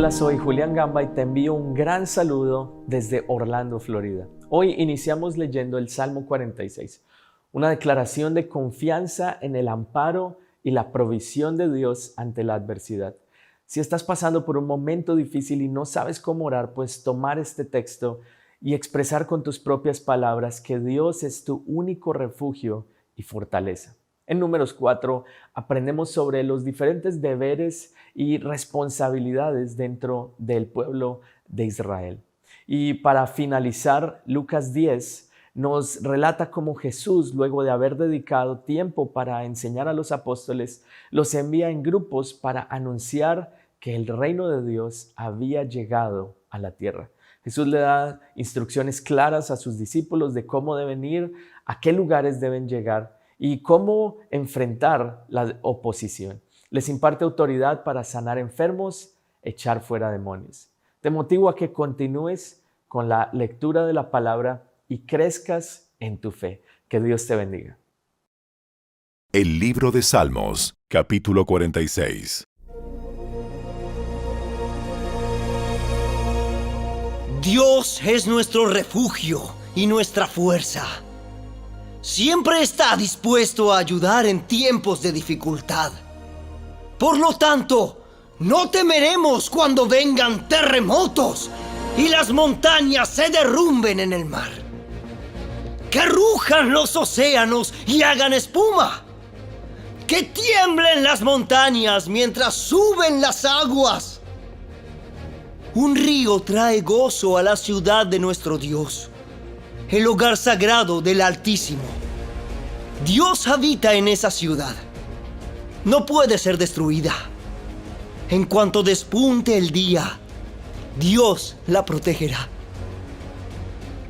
Hola, soy Julián Gamba y te envío un gran saludo desde Orlando, Florida. Hoy iniciamos leyendo el Salmo 46, una declaración de confianza en el amparo y la provisión de Dios ante la adversidad. Si estás pasando por un momento difícil y no sabes cómo orar, pues tomar este texto y expresar con tus propias palabras que Dios es tu único refugio y fortaleza. En Números 4 aprendemos sobre los diferentes deberes y responsabilidades dentro del pueblo de Israel. Y para finalizar, Lucas 10 nos relata cómo Jesús, luego de haber dedicado tiempo para enseñar a los apóstoles, los envía en grupos para anunciar que el reino de Dios había llegado a la tierra. Jesús le da instrucciones claras a sus discípulos de cómo deben ir, a qué lugares deben llegar y cómo enfrentar la oposición. Les imparte autoridad para sanar enfermos, echar fuera demonios. Te motivo a que continúes con la lectura de la palabra y crezcas en tu fe. Que Dios te bendiga. El libro de Salmos, capítulo 46. Dios es nuestro refugio y nuestra fuerza. Siempre está dispuesto a ayudar en tiempos de dificultad. Por lo tanto, no temeremos cuando vengan terremotos y las montañas se derrumben en el mar. Que rujan los océanos y hagan espuma. Que tiemblen las montañas mientras suben las aguas. Un río trae gozo a la ciudad de nuestro Dios, el hogar sagrado del Altísimo. Dios habita en esa ciudad. No puede ser destruida. En cuanto despunte el día, Dios la protegerá.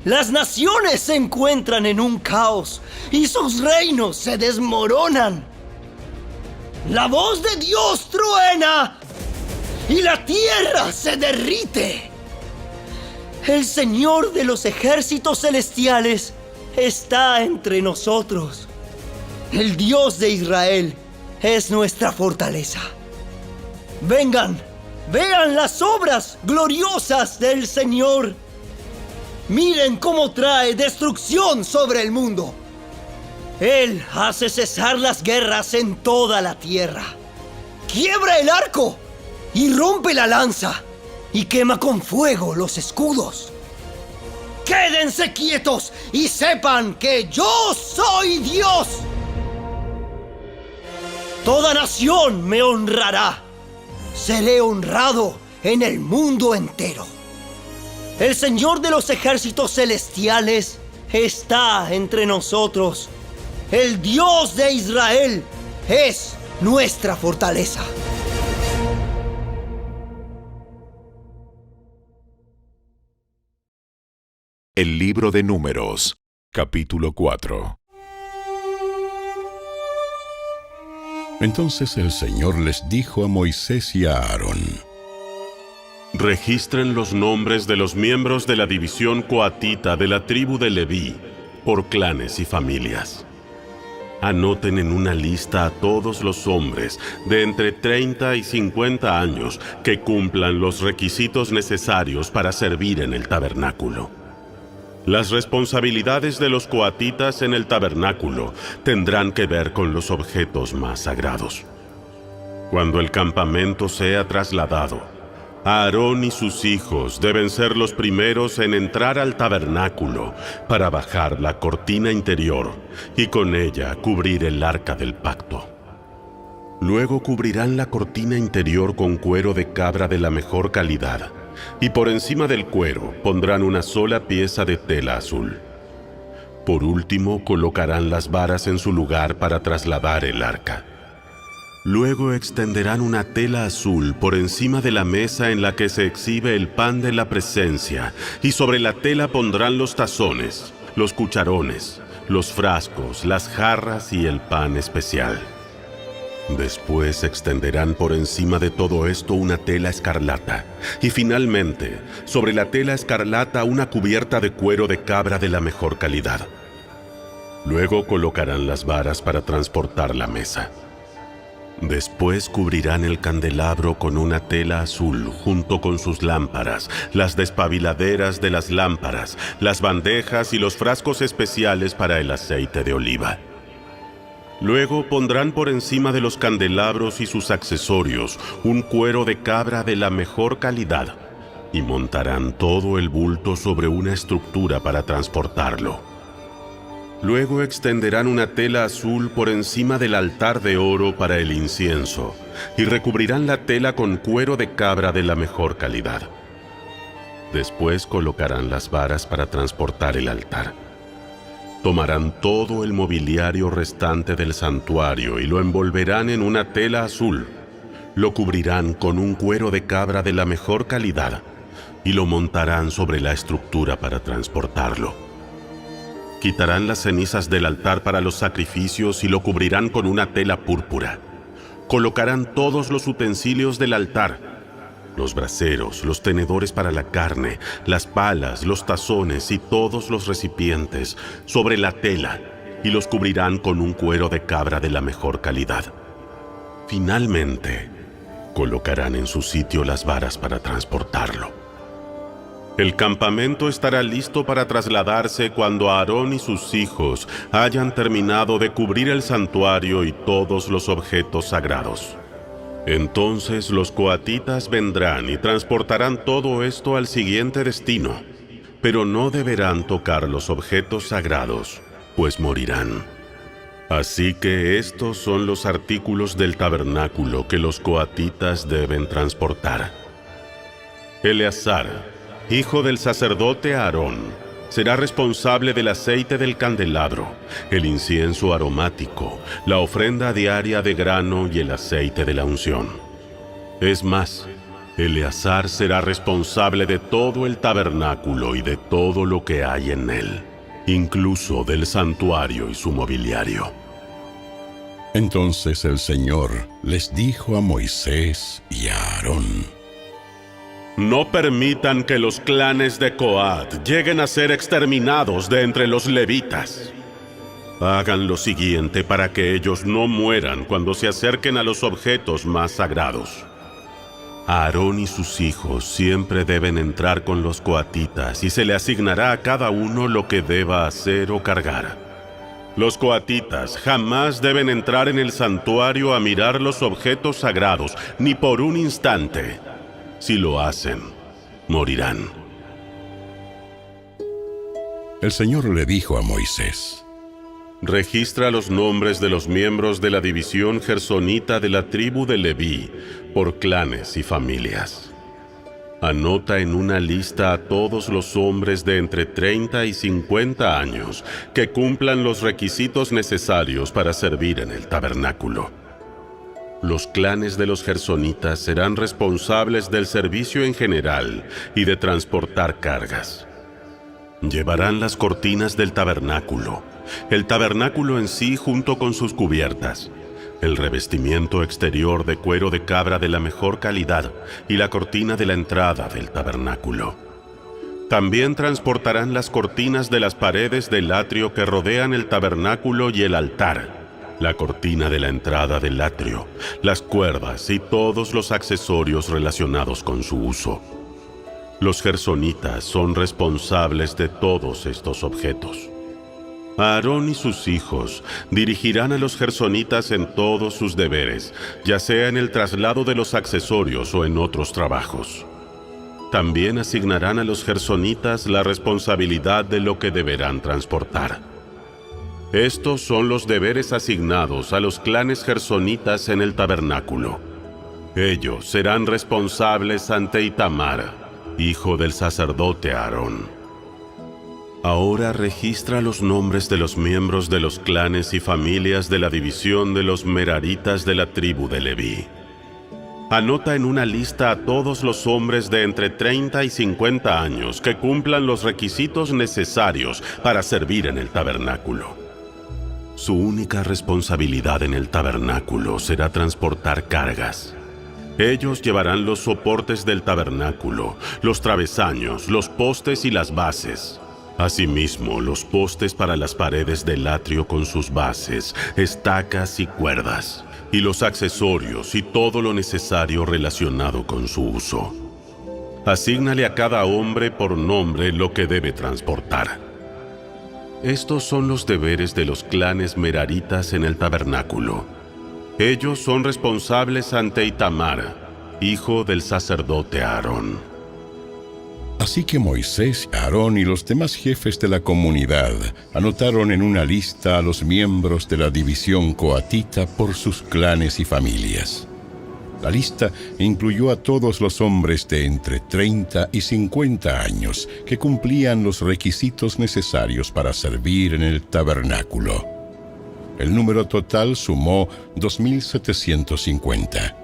Las naciones se encuentran en un caos y sus reinos se desmoronan. La voz de Dios truena y la tierra se derrite. El Señor de los ejércitos celestiales está entre nosotros. El Dios de Israel es nuestra fortaleza. Vengan, vean las obras gloriosas del Señor. Miren cómo trae destrucción sobre el mundo. Él hace cesar las guerras en toda la tierra. Quiebra el arco y rompe la lanza y quema con fuego los escudos. Quédense quietos y sepan que yo soy Dios. Toda nación me honrará. Seré honrado en el mundo entero. El Señor de los ejércitos celestiales está entre nosotros. El Dios de Israel es nuestra fortaleza. El libro de Números, capítulo 4. Entonces el Señor les dijo a Moisés y a Aarón: Registren los nombres de los miembros de la división coatita de la tribu de Leví, por clanes y familias. Anoten en una lista a todos los hombres de entre 30 y 50 años que cumplan los requisitos necesarios para servir en el tabernáculo. Las responsabilidades de los coatitas en el tabernáculo tendrán que ver con los objetos más sagrados. Cuando el campamento sea trasladado, Aarón y sus hijos deben ser los primeros en entrar al tabernáculo para bajar la cortina interior y con ella cubrir el arca del pacto. Luego cubrirán la cortina interior con cuero de cabra de la mejor calidad, y por encima del cuero pondrán una sola pieza de tela azul. Por último, colocarán las varas en su lugar para trasladar el arca. Luego extenderán una tela azul por encima de la mesa en la que se exhibe el pan de la presencia, y sobre la tela pondrán los tazones, los cucharones, los frascos, las jarras y el pan especial. Después extenderán por encima de todo esto una tela escarlata, y finalmente, sobre la tela escarlata una cubierta de cuero de cabra de la mejor calidad. Luego colocarán las varas para transportar la mesa. Después cubrirán el candelabro con una tela azul junto con sus lámparas, las despabiladeras de las lámparas, las bandejas y los frascos especiales para el aceite de oliva. Luego pondrán por encima de los candelabros y sus accesorios un cuero de cabra de la mejor calidad y montarán todo el bulto sobre una estructura para transportarlo. Luego extenderán una tela azul por encima del altar de oro para el incienso y recubrirán la tela con cuero de cabra de la mejor calidad. Después colocarán las varas para transportar el altar. Tomarán todo el mobiliario restante del santuario y lo envolverán en una tela azul. Lo cubrirán con un cuero de cabra de la mejor calidad y lo montarán sobre la estructura para transportarlo. Quitarán las cenizas del altar para los sacrificios y lo cubrirán con una tela púrpura. Colocarán todos los utensilios del altar, los braseros, los tenedores para la carne, las palas, los tazones y todos los recipientes sobre la tela y los cubrirán con un cuero de cabra de la mejor calidad. Finalmente, colocarán en su sitio las varas para transportarlo. El campamento estará listo para trasladarse cuando Aarón y sus hijos hayan terminado de cubrir el santuario y todos los objetos sagrados. Entonces los coatitas vendrán y transportarán todo esto al siguiente destino, pero no deberán tocar los objetos sagrados, pues morirán. Así que estos son los artículos del tabernáculo que los coatitas deben transportar. Eleazar, hijo del sacerdote Aarón, será responsable del aceite del candelabro, el incienso aromático, la ofrenda diaria de grano y el aceite de la unción. Es más, Eleazar será responsable de todo el tabernáculo y de todo lo que hay en él, incluso del santuario y su mobiliario. Entonces el Señor les dijo a Moisés y a Aarón: No permitan que los clanes de Coat lleguen a ser exterminados de entre los levitas. Hagan lo siguiente para que ellos no mueran cuando se acerquen a los objetos más sagrados. Aarón y sus hijos siempre deben entrar con los coatitas y se le asignará a cada uno lo que deba hacer o cargar. Los coatitas jamás deben entrar en el santuario a mirar los objetos sagrados, ni por un instante. Si lo hacen, morirán. El Señor le dijo a Moisés: Registra los nombres de los miembros de la división gersonita de la tribu de Leví, por clanes y familias. Anota en una lista a todos los hombres de entre 30 y 50 años que cumplan los requisitos necesarios para servir en el tabernáculo. Los clanes de los gersonitas serán responsables del servicio en general y de transportar cargas. Llevarán las cortinas del tabernáculo, el tabernáculo en sí junto con sus cubiertas, el revestimiento exterior de cuero de cabra de la mejor calidad y la cortina de la entrada del tabernáculo. También transportarán las cortinas de las paredes del atrio que rodean el tabernáculo y el altar, la cortina de la entrada del atrio, las cuerdas y todos los accesorios relacionados con su uso. Los gersonitas son responsables de todos estos objetos. Aarón y sus hijos dirigirán a los gersonitas en todos sus deberes, ya sea en el traslado de los accesorios o en otros trabajos. También asignarán a los gersonitas la responsabilidad de lo que deberán transportar. Estos son los deberes asignados a los clanes gersonitas en el tabernáculo. Ellos serán responsables ante Itamar, hijo del sacerdote Aarón. Ahora registra los nombres de los miembros de los clanes y familias de la división de los meraritas de la tribu de Leví. Anota en una lista a todos los hombres de entre 30 y 50 años que cumplan los requisitos necesarios para servir en el tabernáculo. Su única responsabilidad en el tabernáculo será transportar cargas. Ellos llevarán los soportes del tabernáculo, los travesaños, los postes y las bases. Asimismo, los postes para las paredes del atrio con sus bases, estacas y cuerdas. y los accesorios y todo lo necesario relacionado con su uso. Asígnale a cada hombre por nombre lo que debe transportar. Estos son los deberes de los clanes meraritas en el tabernáculo. Ellos son responsables ante Itamar, hijo del sacerdote Aarón. Así que Moisés, Aarón y los demás jefes de la comunidad anotaron en una lista a los miembros de la división coatita por sus clanes y familias. La lista incluyó a todos los hombres de entre 30 y 50 años que cumplían los requisitos necesarios para servir en el tabernáculo. El número total sumó 2.750.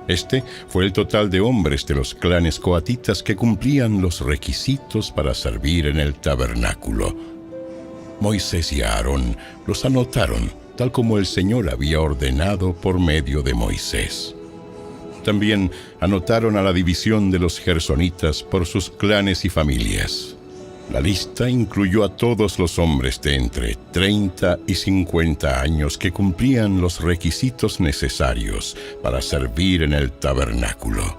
Este fue el total de hombres de los clanes coatitas que cumplían los requisitos para servir en el tabernáculo. Moisés y Aarón los anotaron, tal como el Señor había ordenado por medio de Moisés. También anotaron a la división de los gersonitas por sus clanes y familias. La lista incluyó a todos los hombres de entre 30 y 50 años que cumplían los requisitos necesarios para servir en el tabernáculo.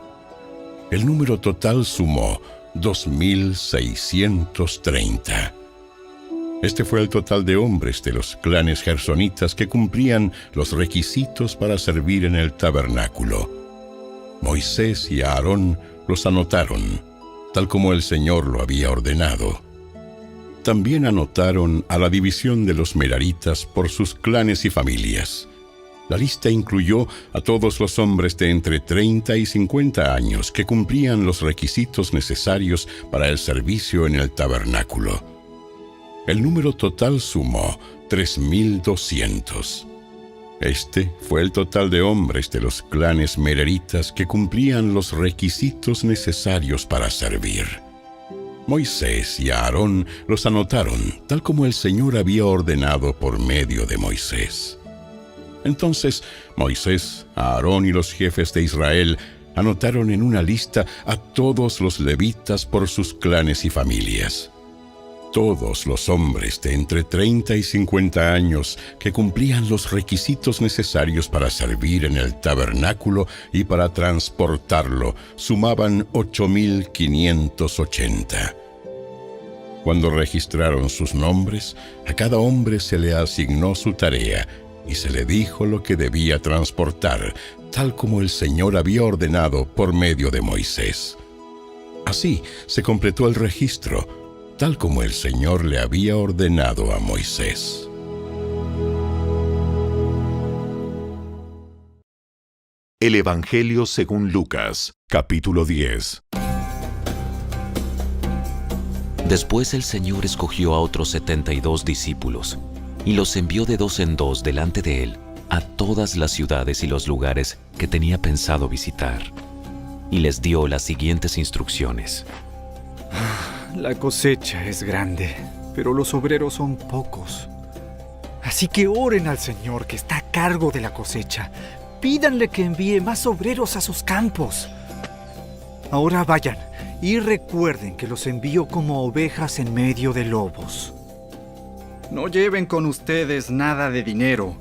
El número total sumó 2.630. Este fue el total de hombres de los clanes gersonitas que cumplían los requisitos para servir en el tabernáculo. Moisés y Aarón los anotaron, tal como el Señor lo había ordenado. También anotaron a la división de los meraritas por sus clanes y familias. La lista incluyó a todos los hombres de entre 30 y 50 años que cumplían los requisitos necesarios para el servicio en el tabernáculo. El número total sumó 3.200. Este fue el total de hombres de los clanes meraritas que cumplían los requisitos necesarios para servir. Moisés y Aarón los anotaron, tal como el Señor había ordenado por medio de Moisés. Entonces Moisés, Aarón y los jefes de Israel anotaron en una lista a todos los levitas por sus clanes y familias. Todos los hombres de entre 30 y 50 años que cumplían los requisitos necesarios para servir en el tabernáculo y para transportarlo sumaban 8.580. Cuando registraron sus nombres, a cada hombre se le asignó su tarea y se le dijo lo que debía transportar, tal como el Señor había ordenado por medio de Moisés. Así se completó el registro, tal como el Señor le había ordenado a Moisés. El Evangelio según Lucas, capítulo 10. Después el Señor escogió a otros 72 discípulos y los envió de 2 en 2 delante de él a todas las ciudades y los lugares que tenía pensado visitar. Y les dio las siguientes instrucciones. La cosecha es grande, pero los obreros son pocos. Así que oren al Señor que está a cargo de la cosecha. Pídanle que envíe más obreros a sus campos. Ahora vayan y recuerden que los envío como ovejas en medio de lobos. No lleven con ustedes nada de dinero,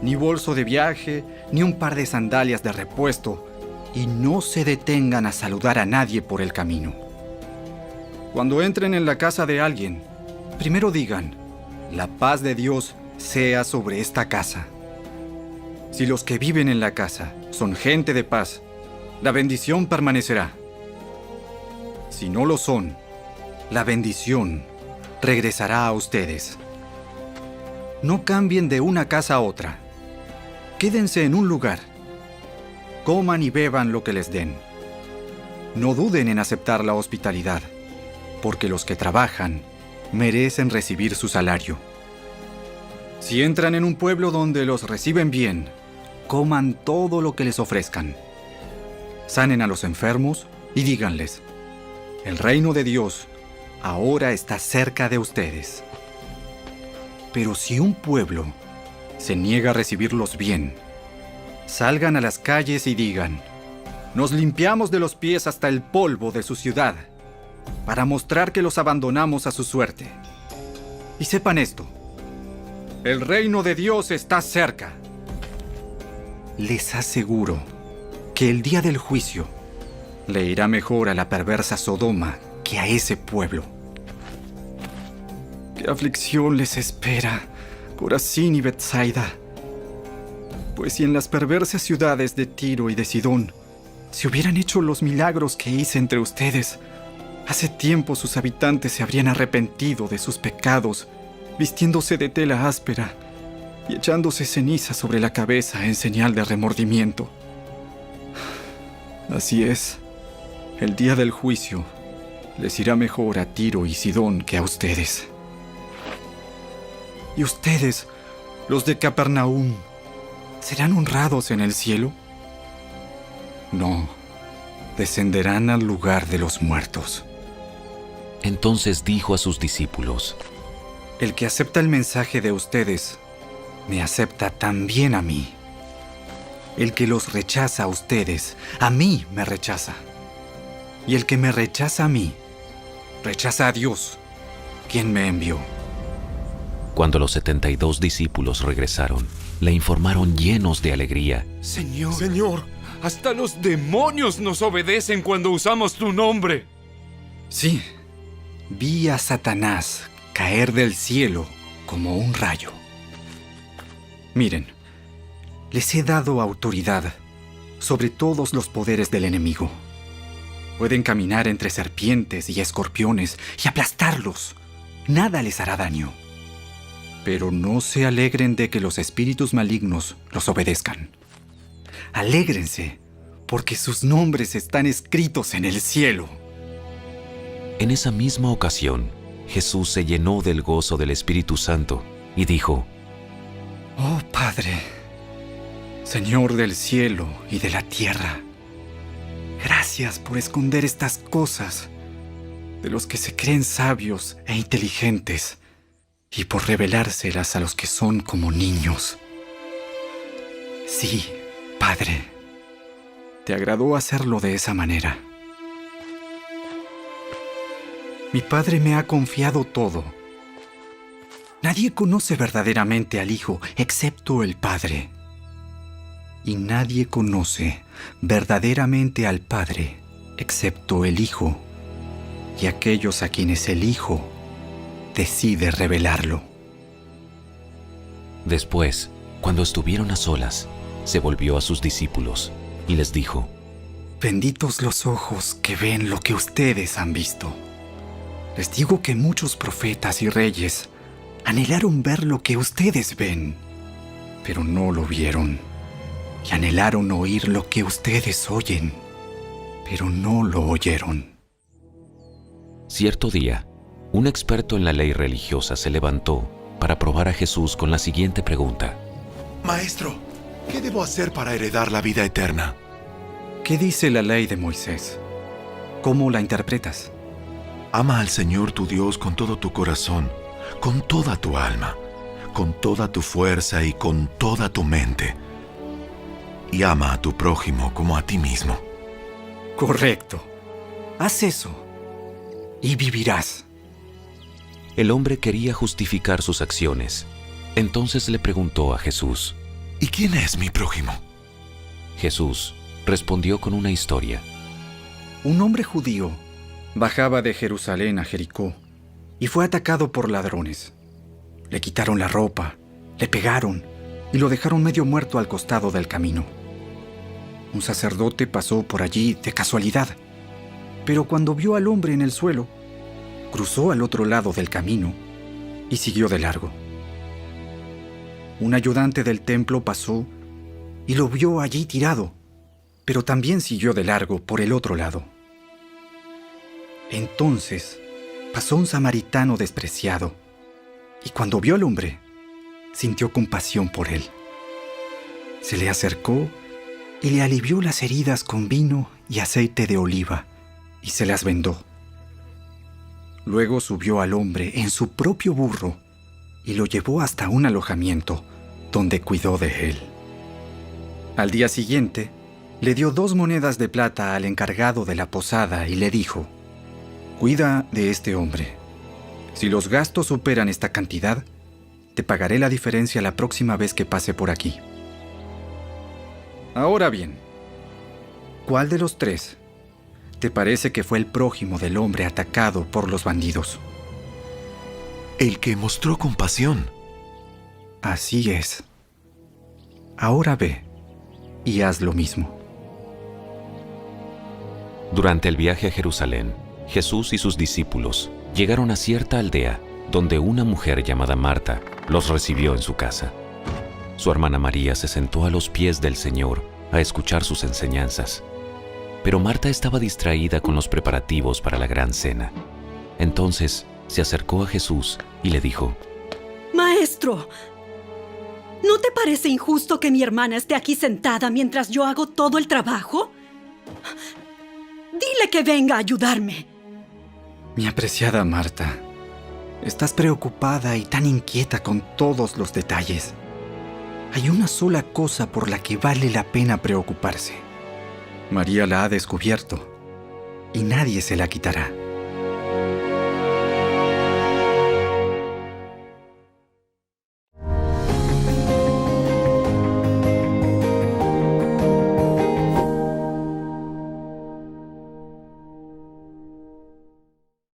ni bolso de viaje, ni un par de sandalias de repuesto, y no se detengan a saludar a nadie por el camino. Cuando entren en la casa de alguien, primero digan, la paz de Dios sea sobre esta casa. Si los que viven en la casa son gente de paz, la bendición permanecerá. Si no lo son, la bendición regresará a ustedes. No cambien de una casa a otra. Quédense en un lugar. Coman y beban lo que les den. No duden en aceptar la hospitalidad, porque los que trabajan merecen recibir su salario. Si entran en un pueblo donde los reciben bien, coman todo lo que les ofrezcan. Sanen a los enfermos y díganles, el reino de Dios ahora está cerca de ustedes. Pero si un pueblo se niega a recibirlos bien, salgan a las calles y digan, nos limpiamos de los pies hasta el polvo de su ciudad, para mostrar que los abandonamos a su suerte. Y sepan esto, el reino de Dios está cerca. les aseguro que el día del juicio le irá mejor a la perversa Sodoma que a ese pueblo. ¿Qué aflicción les espera, Corazín y Betsaida? Pues si en las perversas ciudades de Tiro y de Sidón se hubieran hecho los milagros que hice entre ustedes, hace tiempo sus habitantes se habrían arrepentido de sus pecados, vistiéndose de tela áspera y echándose ceniza sobre la cabeza en señal de remordimiento. Así es, el día del juicio les irá mejor a Tiro y Sidón que a ustedes. ¿Y ustedes, los de Capernaum, serán honrados en el cielo? No, descenderán al lugar de los muertos. Entonces dijo a sus discípulos: El que acepta el mensaje de ustedes, me acepta también a mí. El que los rechaza a ustedes, a mí me rechaza. Y el que me rechaza a mí, rechaza a Dios, quien me envió. Cuando los 72 discípulos regresaron, le informaron llenos de alegría: Señor, hasta los demonios nos obedecen cuando usamos tu nombre. Sí, vi a Satanás caer del cielo como un rayo. Miren, les he dado autoridad sobre todos los poderes del enemigo. Pueden caminar entre serpientes y escorpiones y aplastarlos. Nada les hará daño. Pero no se alegren de que los espíritus malignos los obedezcan. Alégrense, porque sus nombres están escritos en el cielo. En esa misma ocasión, Jesús se llenó del gozo del Espíritu Santo y dijo: Oh Padre, Señor del cielo y de la tierra, gracias por esconder estas cosas de los que se creen sabios e inteligentes y por revelárselas a los que son como niños. Sí, Padre, te agradó hacerlo de esa manera. Mi Padre me ha confiado todo. Nadie conoce verdaderamente al Hijo excepto el Padre. Y nadie conoce verdaderamente al Padre excepto el Hijo y aquellos a quienes el Hijo decide revelarlo. Después, cuando estuvieron a solas, se volvió a sus discípulos y les dijo: Benditos los ojos que ven lo que ustedes han visto. Les digo que muchos profetas y reyes anhelaron ver lo que ustedes ven, pero no lo vieron. Y anhelaron oír lo que ustedes oyen, pero no lo oyeron. Cierto día, un experto en la ley religiosa se levantó para probar a Jesús con la siguiente pregunta: Maestro, ¿qué debo hacer para heredar la vida eterna? ¿Qué dice la ley de Moisés? ¿Cómo la interpretas? Ama al Señor tu Dios con todo tu corazón, con toda tu alma, con toda tu fuerza y con toda tu mente. Y ama a tu prójimo como a ti mismo. Correcto. Haz eso y vivirás. El hombre quería justificar sus acciones. Entonces le preguntó a Jesús: ¿Y quién es mi prójimo? Jesús respondió con una historia. Un hombre judío bajaba de Jerusalén a Jericó y fue atacado por ladrones. Le quitaron la ropa, le pegaron y lo dejaron medio muerto al costado del camino. Un sacerdote pasó por allí de casualidad, pero cuando vio al hombre en el suelo, cruzó al otro lado del camino y siguió de largo. Un ayudante del templo pasó y lo vio allí tirado, pero también siguió de largo por el otro lado. Entonces pasó un samaritano despreciado, y cuando vio al hombre, sintió compasión por él. Se le acercó y le alivió las heridas con vino y aceite de oliva, y se las vendó. Luego subió al hombre en su propio burro y lo llevó hasta un alojamiento, donde cuidó de él. Al día siguiente, le dio 2 monedas de plata al encargado de la posada y le dijo: Cuida de este hombre. Si los gastos superan esta cantidad, te pagaré la diferencia la próxima vez que pase por aquí. Ahora bien, ¿cuál de los tres te parece que fue el prójimo del hombre atacado por los bandidos? El que mostró compasión. Así es. Ahora ve y haz lo mismo. Durante el viaje a Jerusalén, Jesús y sus discípulos llegaron a cierta aldea donde una mujer llamada Marta los recibió en su casa. Su hermana María se sentó a los pies del Señor a escuchar sus enseñanzas. Pero Marta estaba distraída con los preparativos para la gran cena. Entonces se acercó a Jesús y le dijo: Maestro, ¿no te parece injusto que mi hermana esté aquí sentada mientras yo hago todo el trabajo? Dile que venga a ayudarme. Mi apreciada Marta, estás preocupada y tan inquieta con todos los detalles. Hay una sola cosa por la que vale la pena preocuparse. María la ha descubierto y nadie se la quitará.